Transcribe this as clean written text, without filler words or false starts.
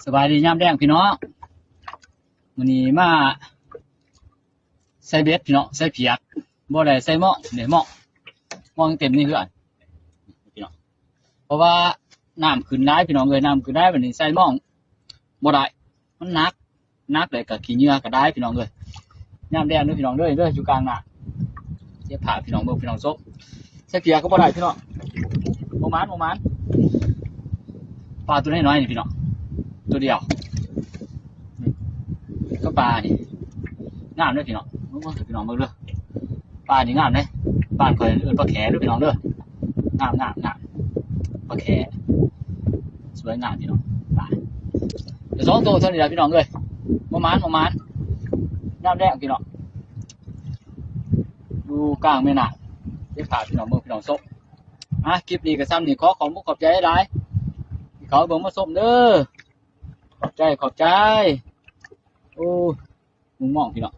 สบายดียามแดงพี่น้องวันนี้มาใส่เบ็ดพี่น้องใส่เพียกบ่ได้ใส่หม้อเนี่ยหม้อเต็มนี่คืออันพี่น้องเพราะว่าน้ำขึ้นได้พี่น้องเลยน้ำขึ้นได้วันนี้ใส่หม้อบ่ได้มันหนักเลยกับขี้เหงื่อก็ได้พี่น้องเลยยามแดงด้วยพี่น้องด้วยอยู่กลางน้ำเจ็บผ่าพี่น้องเบิ่งพี่น้องซบใส่เพียกก็บ่ได้พี่น้องโมมันปลาตัวน้อยๆนี่พี่น้องตัวเดียวก็ปลานี่งามด้วยพี่น้องพี่น้องเบิ่งเด้อปลานี่งามเลยปลาคอยปลาแขด้วยพี่น้องเด้องามปลาแขสวยงามพี่น้องปลาเดี๋ยว2 ตัวเท่านี้แหละพี่น้องเลยโมมันน้ำแดงพี่น้องดูกลางแม่น้ำเดี๋ยวพาพี่น้องเบิ่งพี่น้องซบคลิปนี้ก็ซ้ำนี่ขอขอบใจหลายที่เขาเบิ่งมาส้มเด้อขอบใจโอ้มุมมองพี่น้อง